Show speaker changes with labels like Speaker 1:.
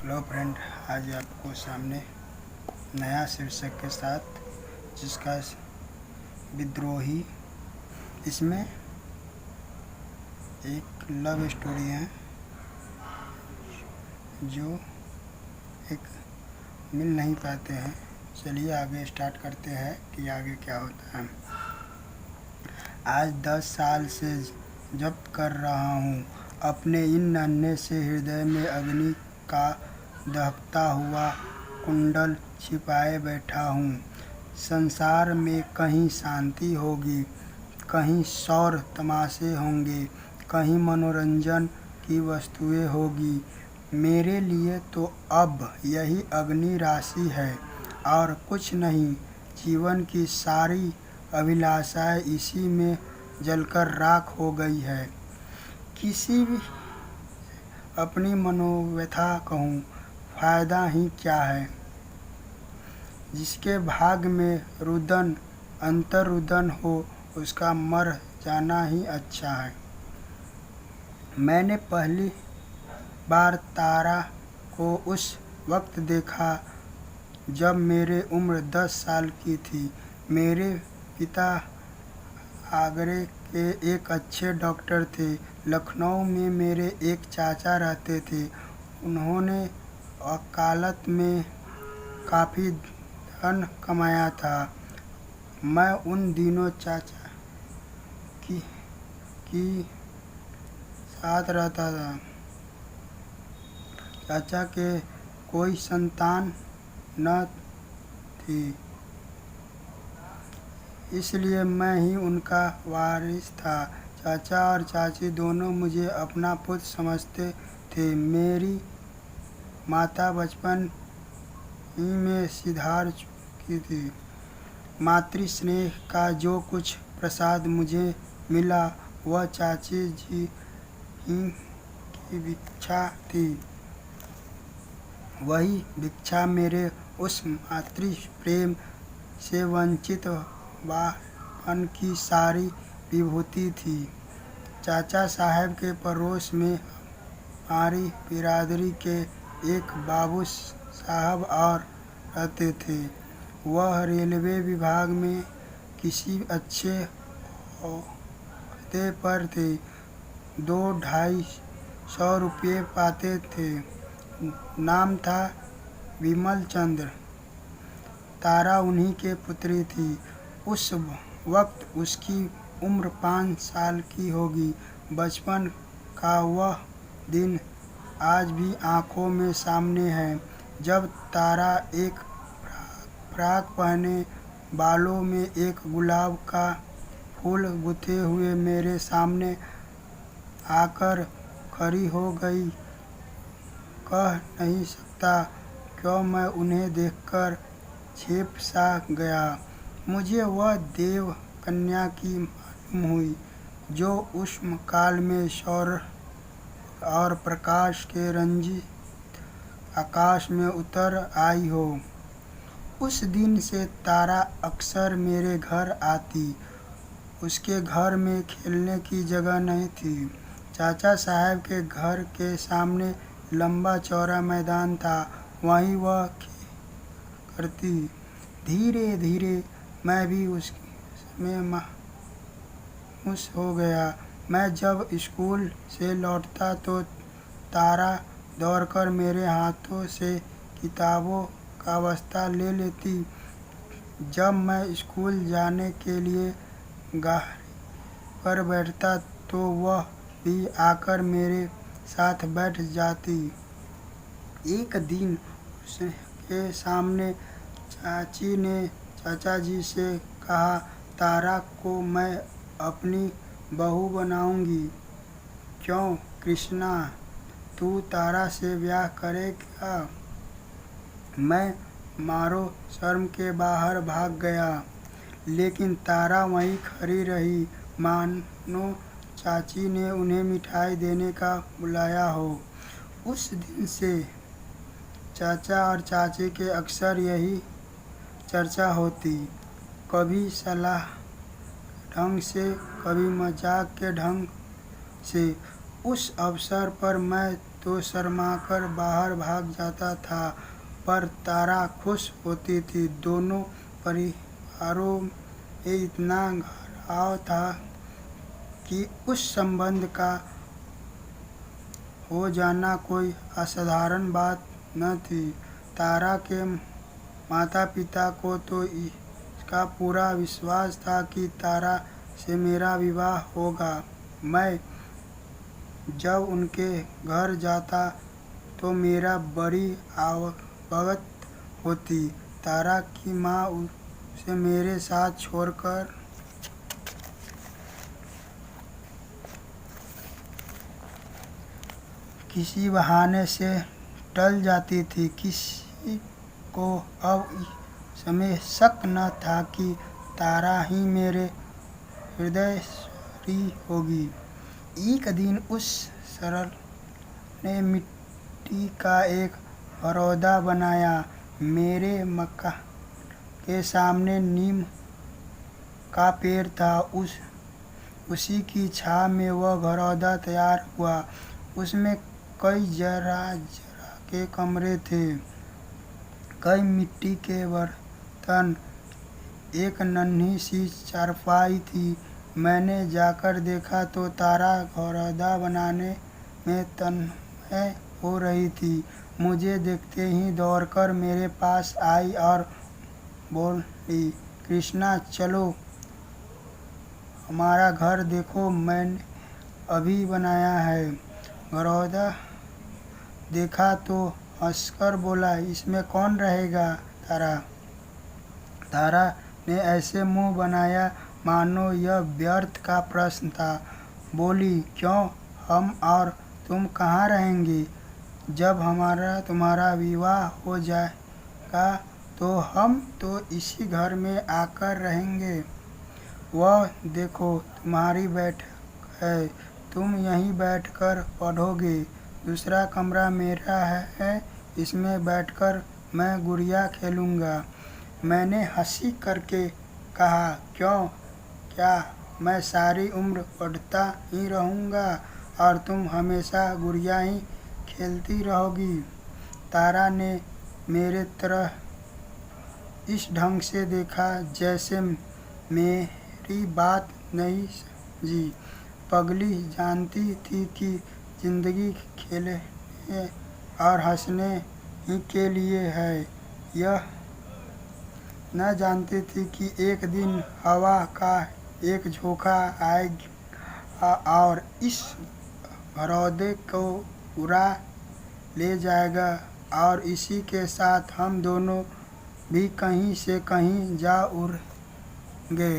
Speaker 1: Hello friend, आज आपको सामने नया शीर्षक के साथ, जिसका विद्रोही। इसमें एक लव स्टोरी है जो एक मिल नहीं पाते हैं। चलिए आगे स्टार्ट करते हैं कि आगे क्या होता है। आज 10 साल से जब्त कर रहा हूँ अपने इन नन्हे से हृदय में अग्नि का दहकता हुआ कुंडल छिपाए बैठा हूँ। संसार में कहीं शांति होगी, कहीं शौर तमाशे होंगे, कहीं मनोरंजन की वस्तुएं होगी। मेरे लिए तो अब यही अग्नि राशि है और कुछ नहीं। जीवन की सारी अभिलाषाएं इसी में जलकर राख हो गई है। किसी भी अपनी मनोव्यथा कहूँ, फायदा ही क्या है। जिसके भाग में रुदन अंतर्रुदन हो, उसका मर जाना ही अच्छा है। मैंने पहली बार तारा को उस वक्त देखा जब मेरे उम्र 10 साल की थी। मेरे पिता आगरे के एक अच्छे डॉक्टर थे। लखनऊ में मेरे एक चाचा रहते थे। उन्होंने वकालत में काफ़ी धन कमाया था। मैं उन दिनों चाचा की साथ रहता था। चाचा के कोई संतान न थी, इसलिए मैं ही उनका वारिस था। चाचा और चाची दोनों मुझे अपना पुत्र समझते थे। मेरी माता बचपन ही में सिधार चुकी थी। मातृ स्नेह का जो कुछ प्रसाद मुझे मिला, वह चाची जी ही की भिक्षा थी। वही भिक्षा मेरे उस मातृ प्रेम से वंचित बालपन की सारी विभूति थी। चाचा साहब के पड़ोस में हमारी बिरादरी के एक बाबू साहब और रहते थे। वह रेलवे विभाग में किसी अच्छे ओहदे पर थे। 200-250 रुपये पाते थे। नाम था विमल चंद्र। तारा उन्हीं के पुत्री थी। उस वक्त उसकी उम्र 5 साल की होगी। बचपन का वह दिन आज भी आँखों में सामने है, जब तारा एक फ्रॉक पहने, बालों में एक गुलाब का फूल गुथे हुए मेरे सामने आकर खड़ी हो गई। कह नहीं सकता क्यों मैं उन्हें देखकर झेप सा गया। मुझे वह देव कन्या की मालूम हुई, जो उस काल में शौर्य और प्रकाश के रंजित आकाश में उतर आई हो। उस दिन से तारा अक्सर मेरे घर आती। उसके घर में खेलने की जगह नहीं थी। चाचा साहब के घर के सामने लंबा चौड़ा मैदान था, वहीं वह करती। धीरे धीरे मैं भी उसमें मायूस हो गया। मैं जब स्कूल से लौटता तो तारा दौड़कर मेरे हाथों से किताबों का बस्ता ले लेती। जब मैं स्कूल जाने के लिए गाड़ी पर बैठता तो वह भी आकर मेरे साथ बैठ जाती। एक दिन उसके सामने चाची ने चाचा जी से कहा, तारा को मैं अपनी बहू बनाऊंगी। क्यों कृष्णा, तू तारा से ब्याह करेगा? मैं मारो शर्म के बाहर भाग गया, लेकिन तारा वहीं खड़ी रही, मानो चाची ने उन्हें मिठाई देने का बुलाया हो। उस दिन से चाचा और चाची के अक्सर यही चर्चा होती, कभी सलाह ढंग से, कभी मजाक के ढंग से। उस अवसर पर मैं तो शर्माकर बाहर भाग जाता था, पर तारा खुश होती थी। दोनों परिवारों में इतना गहराव था कि उस संबंध का हो जाना कोई असाधारण बात न थी। तारा के माता पिता को तो इसका पूरा विश्वास था कि तारा से मेरा विवाह होगा। मैं जब उनके घर जाता तो मेरा बड़ी आवभगत होती। तारा की माँ उसे मेरे साथ छोड़कर किसी बहाने से टल जाती थी। किसी को अब इस समय शक न था कि तारा ही मेरे हृदयश्री होगी। एक दिन उस सरल ने मिट्टी का एक घरौंदा बनाया। मेरे मकान के सामने नीम का पेड़ था। उसी की छाँव में वह घरौंदा तैयार हुआ। उसमें कई जरा के कमरे थे, कई मिट्टी के बर्तन, एक नन्ही सी चारपाई थी। मैंने जाकर देखा तो तारा घरौंदा बनाने में तन्मय हो रही थी। मुझे देखते ही दौड़कर मेरे पास आई और बोली, कृष्णा चलो हमारा घर देखो, मैंने अभी बनाया है। घरौंदा देखा तो हंसकर बोला, इसमें कौन रहेगा तारा? तारा ने ऐसे मुंह बनाया मानो यह व्यर्थ का प्रश्न था। बोली, क्यों, हम और तुम कहाँ रहेंगे? जब तुम्हारा विवाह हो जाएगा तो हम तो इसी घर में आकर रहेंगे। वह देखो तुम्हारी बैठक है, तुम यहीं बैठकर पढ़ोगे। दूसरा कमरा मेरा है, इसमें बैठकर मैं गुड़िया खेलूँगा। मैंने हंसी करके कहा, क्यों, क्या मैं सारी उम्र पढ़ता ही रहूँगा और तुम हमेशा गुड़िया ही खेलती रहोगी? तारा ने मेरे तरफ इस ढंग से देखा जैसे मेरी बात नहीं समझी। पगली जानती थी कि जिंदगी खेलने और हंसने ही के लिए है। यह न जानती थी कि एक दिन हवा का एक झोंका आएगा और इस घरौंदे को उड़ा ले जाएगा और इसी के साथ हम दोनों भी कहीं से कहीं जा उड़ेंगे।